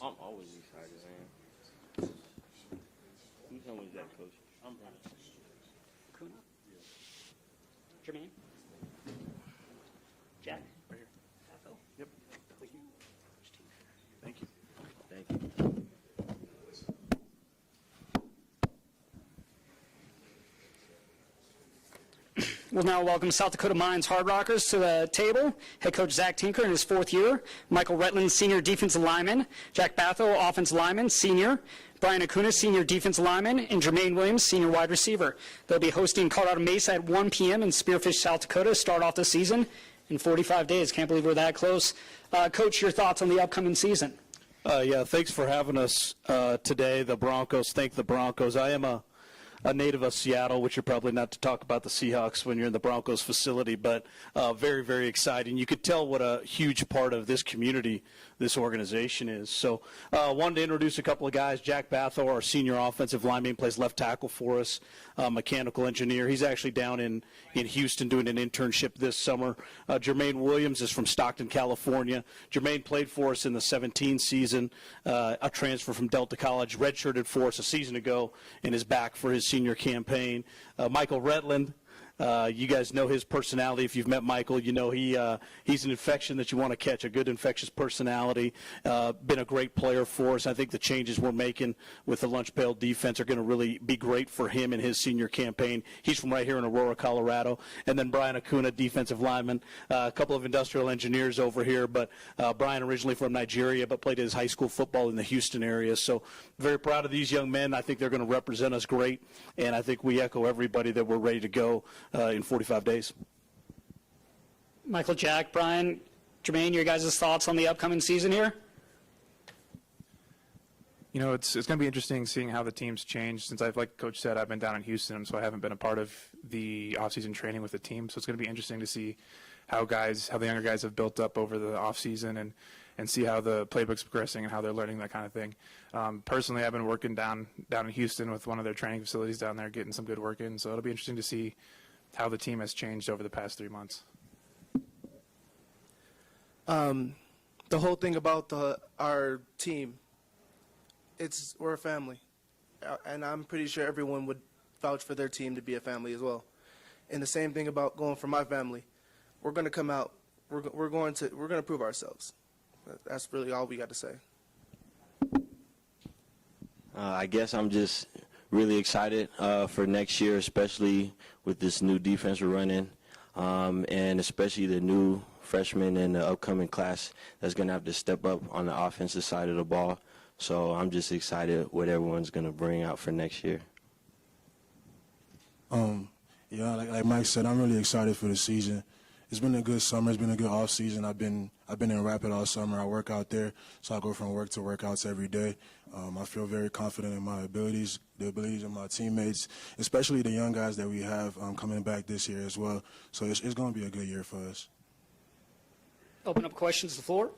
I'm always excited, man. Who's on with that, Coach? I'm Bryan Akuna? Jermaine? Jack? Right here. Batho? Yep. Thank you. Thank you. Thank you. We'll now welcome South Dakota Mines Hardrockers to the table. Head coach Zach Tinker in his 4th year. Michael Retland, senior defensive lineman. Jack Batho, offensive lineman, senior. Bryan Akuna, senior defensive lineman. And Jermaine Williams, senior wide receiver. They'll be hosting Colorado Mesa at 1 p.m. in Spearfish, South Dakota to start off the season in 45 days. Can't believe we're that close. Coach, your thoughts on the upcoming season? Yeah, thanks for having us today, the Broncos. Thank the Broncos. I am a native of Seattle, which you're probably not to talk about the Seahawks when you're in the Broncos facility, but very, very exciting. You could tell what a huge part of this community this organization is. So wanted to introduce a couple of guys. Jack Batho, our senior offensive lineman, plays left tackle for us, mechanical engineer. He's actually down in Houston doing an internship this summer. Jermaine Williams is from Stockton, California. Jermaine played for us in the 17 season, a transfer from Delta College, redshirted for us a season ago, and is back for his senior campaign. Michael Redland, you guys know his personality. If you've met Michael, you know he's an infection that you want to catch, a good infectious personality. Been a great player for us. I think the changes we're making with the lunch pail defense are going to really be great for him in his senior campaign. He's from right here in Aurora, Colorado. And then Bryan Akuna, defensive lineman. A couple of industrial engineers over here, but Bryan originally from Nigeria, but played his high school football in the Houston area. So very proud of these young men. I think they're going to represent us great, and I think we echo everybody that we're ready to go in 45 days. Michael, Jack, Bryan, Jermaine, your guys' thoughts on the upcoming season here? You know, it's going to be interesting seeing how the team's changed. Since like Coach said, I've been down in Houston, so I haven't been a part of the offseason training with the team. So it's going to be interesting to see how the younger guys have built up over the offseason and see how the playbook's progressing and how they're learning, that kind of thing. Personally, I've been working down in Houston with one of their training facilities down there, getting some good work in. So it'll be interesting to see how the team has changed over the past 3 months. The whole thing about our team, we're a family, and I'm pretty sure everyone would vouch for their team to be a family as well. And the same thing about going for my family. We're going to come out. We're going to prove ourselves. That's really all we got to say. I guess I'm just really excited for next year, especially with this new defense we're running, and especially the new freshmen in the upcoming class that's going to have to step up on the offensive side of the ball. So I'm just excited what everyone's going to bring out for next year. Yeah, like Mike said, I'm really excited for the season. It's been a good summer. It's been a good off season. I've been in Rapid all summer. I work out there, so I go from work to workouts every day. I feel very confident in my abilities, the abilities of my teammates, especially the young guys that we have coming back this year as well. So it's going to be a good year for us. Open up questions to the floor.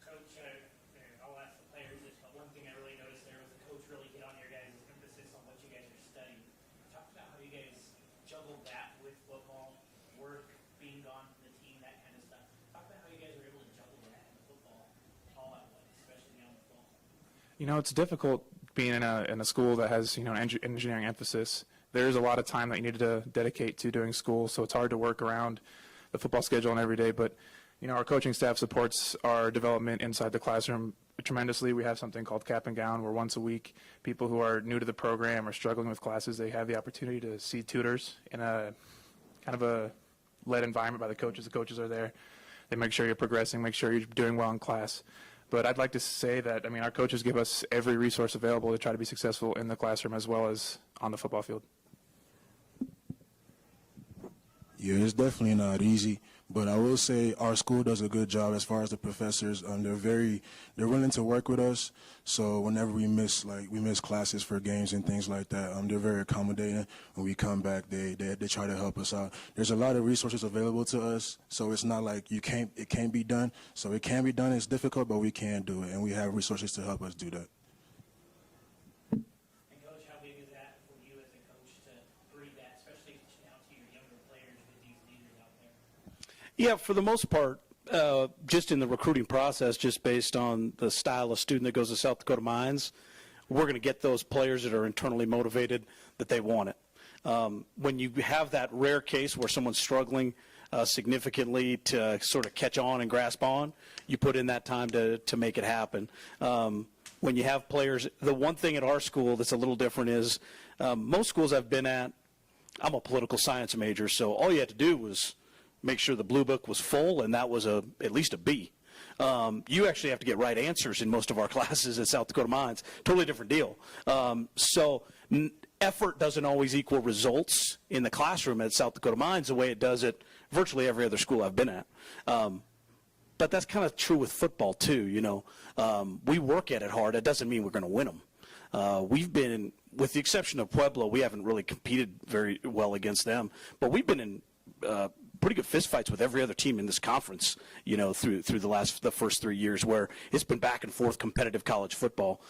Coach, I'll ask the players this, but one thing I really noticed there was the coach really hit on your guys' emphasis on what you guys are studying. Talk about how you guys juggled that with football, work, being gone from the team, that kind of stuff. Talk about how you guys were able to juggle that in football all at once, especially on the fall. You know, it's difficult being in a school that has, you know, an engineering emphasis. There's a lot of time that you need to dedicate to doing school, so it's hard to work around the football schedule and every day. But, you know, our coaching staff supports our development inside the classroom tremendously. We have something called Cap and Gown, where once a week people who are new to the program or struggling with classes, they have the opportunity to see tutors in a kind of a led environment by the coaches. The coaches are there. They make sure you're progressing, make sure you're doing well in class. But I'd like to say that, I mean, our coaches give us every resource available to try to be successful in the classroom as well as on the football field. Yeah, it's definitely not easy, but I will say our school does a good job as far as the professors. They're willing to work with us. So whenever we miss classes for games and things like that, they're very accommodating. When we come back, they try to help us out. There's a lot of resources available to us, so it's not like it can't be done. So it can be done. It's difficult, but we can do it, and we have resources to help us do that. Yeah, for the most part, just in the recruiting process, just based on the style of student that goes to South Dakota Mines, we're going to get those players that are internally motivated, that they want it. When you have that rare case where someone's struggling significantly to sort of catch on and grasp on, you put in that time to make it happen. When you have players, the one thing at our school that's a little different is most schools I've been at, I'm a political science major, so all you had to do was make sure the blue book was full, and that was at least a B. You actually have to get right answers in most of our classes at South Dakota Mines. Totally different deal. So effort doesn't always equal results in the classroom at South Dakota Mines the way it does at virtually every other school I've been at. But that's kind of true with football too. You know, we work at it hard. It doesn't mean we're going to win them. We've been, with the exception of Pueblo, we haven't really competed very well against them. But we've been in pretty good fistfights with every other team in this conference, you know, through the first 3 years, where it's been back and forth competitive college football.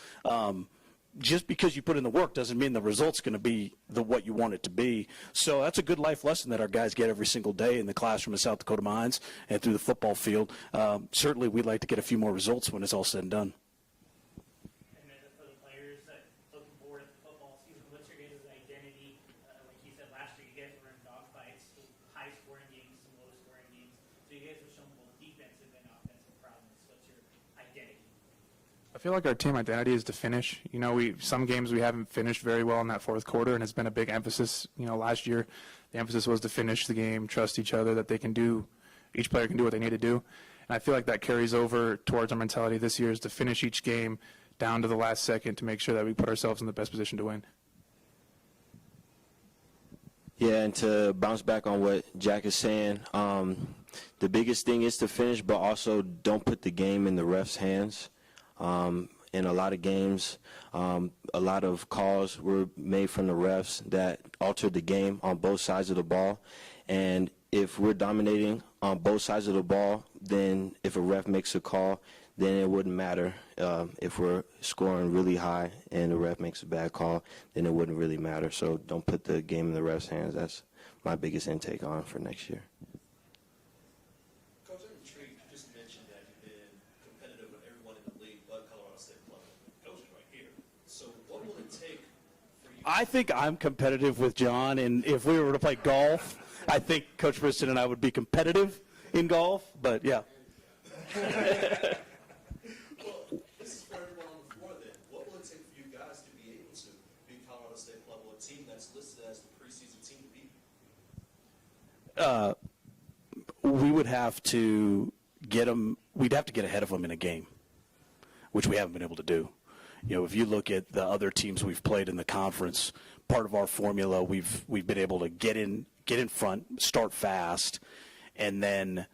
Just because you put in the work doesn't mean the result's going to be what you want it to be. So that's a good life lesson that our guys get every single day in the classroom at South Dakota Mines and through the football field. Certainly we'd like to get a few more results when it's all said and done. And then for the players looking forward to the football season, what's your guys' identity? Like you said last year, you guys were in dogfights, high-scoring games, some low-scoring games. So you guys have shown both defensive and offensive prowess. What's your identity? I feel like our team identity is to finish. You know, some games we haven't finished very well in that fourth quarter, and it's been a big emphasis. You know, last year the emphasis was to finish the game, trust each other, that they can do, each player can do what they need to do. And I feel like that carries over towards our mentality this year, is to finish each game down to the last second to make sure that we put ourselves in the best position to win. Yeah, and to bounce back on what Jack is saying, the biggest thing is to finish, but also don't put the game in the ref's hands. In a lot of games, a lot of calls were made from the refs that altered the game on both sides of the ball. And if we're dominating on both sides of the ball, then if a ref makes a call, then it wouldn't matter. If we're scoring really high and the ref makes a bad call, then it wouldn't really matter. So don't put the game in the ref's hands. That's my biggest intake on for next year. Coach, I'm intrigued. You just mentioned that you've been competitive with everyone in the league but Colorado State Club. Coach is right here. So what will it take for you? I think I'm competitive with John, and if we were to play golf, I think Coach Briston and I would be competitive in golf, but yeah. Well, this is for everyone on the floor then. What will it take for you guys to be able to beat Colorado State Club, a team that's listed as the preseason team to beat? We would have to get them, we'd have to get ahead of them in a game, which we haven't been able to do. You know, if you look at the other teams we've played in the conference, part of our formula, we've been able to get in front, start fast, and then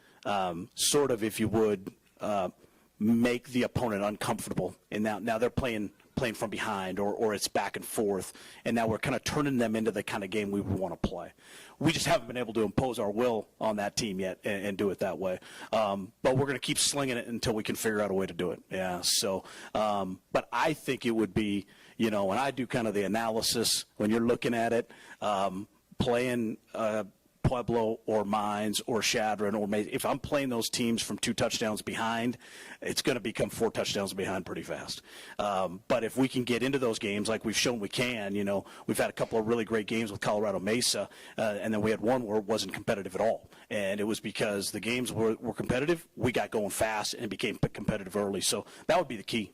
sort of, if you would, make the opponent uncomfortable. And now they're playing from behind, or it's back and forth, and now we're kind of turning them into the kind of game we would want to play. We just haven't been able to impose our will on that team yet and do it that way. But we're going to keep slinging it until we can figure out a way to do it. Yeah. So, but I think it would be, you know, and I do kind of the analysis when you're looking at it, playing Pueblo or Mines or Shadron or Mesa. If I'm playing those teams from 2 touchdowns behind, it's going to become 4 touchdowns behind pretty fast. But if we can get into those games like we've shown we can, you know, we've had a couple of really great games with Colorado Mesa, and then we had one where it wasn't competitive at all. And it was because the games were competitive, we got going fast and became competitive early. So that would be the key.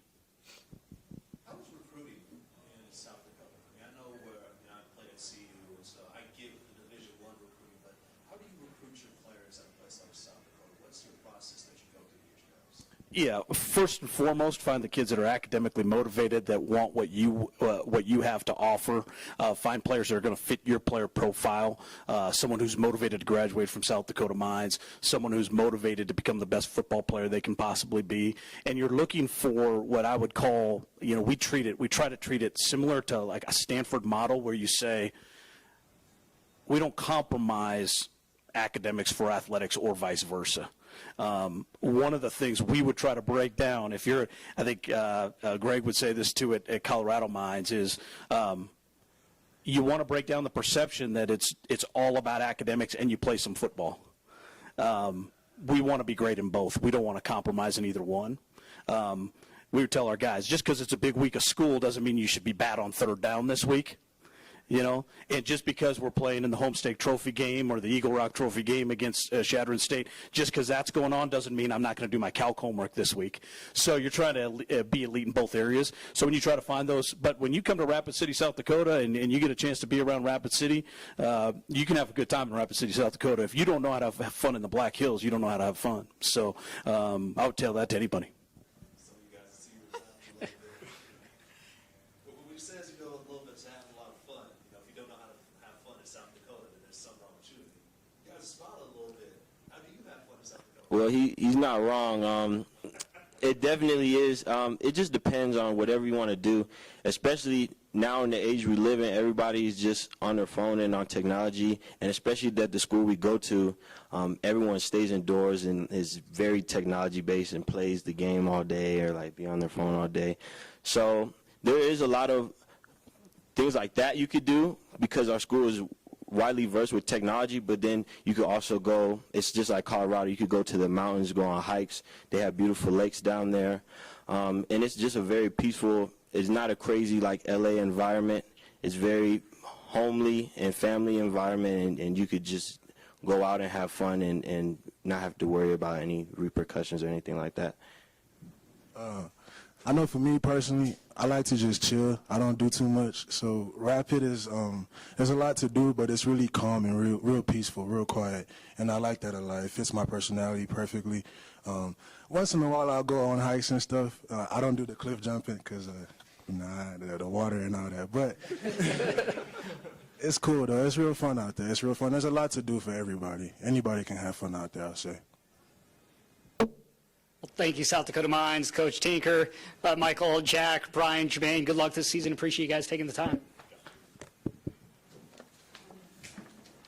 How was recruiting in South Dakota? I mean, I know where I play at CU, so I get the Division I recruiting, but how do you recruit your players at a place like South Dakota? What's your process that you go through these guys? Yeah, first and foremost, find the kids that are academically motivated, that want what you have to offer. Find players that are going to fit your player profile. Someone who's motivated to graduate from South Dakota Mines. Someone who's motivated to become the best football player they can possibly be. And you're looking for what I would call, you know, we try to treat it similar to like a Stanford model, where you say we don't compromise academics for athletics or vice versa. One of the things we would try to break down, if you're, I think Greg would say this too at Colorado Mines, is you want to break down the perception that it's all about academics and you play some football. we want to be great in both. We don't want to compromise in either one. We would tell our guys, just because it's a big week of school doesn't mean you should be bad on third down this week. You know, and just because we're playing in the Homestake Trophy game or the Eagle Rock Trophy game against Shadron State, just because that's going on doesn't mean I'm not going to do my calc homework this week. So you're trying to be elite in both areas. So when you try to find those, but when you come to Rapid City, South Dakota, and you get a chance to be around Rapid City, you can have a good time in Rapid City, South Dakota. If you don't know how to have fun in the Black Hills, you don't know how to have fun. So I would tell that to anybody. Some of you guys see your time a little bit. But when we say as you go a little bit to have a lot of fun, you know, if you don't know how to have fun in South Dakota, then there's something wrong with you. You guys smile a little bit. How do you have fun in South Dakota? Well, he's not wrong. It definitely is. It just depends on whatever you want to do, especially now in the age we live in. Everybody's just on their phone and on technology, and especially that the school we go to, everyone stays indoors and is very technology-based and plays the game all day or, like, be on their phone all day. So there is a lot of things like that you could do because our school is widely versed with technology, but then you could also go, it's just like Colorado, you could go to the mountains, go on hikes. They have beautiful lakes down there. And it's just a very peaceful, it's not a crazy like LA environment. It's very homely and family environment, and you could just go out and have fun and not have to worry about any repercussions or anything like that. I know for me personally, I like to just chill. I don't do too much. So Rapid is, there's a lot to do, but it's really calm and real peaceful, real quiet. And I like that a lot. It fits my personality perfectly. Once in a while I'll go on hikes and stuff. I don't do the cliff jumping because, the water and all that. But it's cool though. It's real fun out there. It's real fun. There's a lot to do for everybody. Anybody can have fun out there, I'll say. Well, thank you, South Dakota Mines, Coach Tinker, Michael, Jack, Brian, Jermaine. Good luck this season. Appreciate you guys taking the time.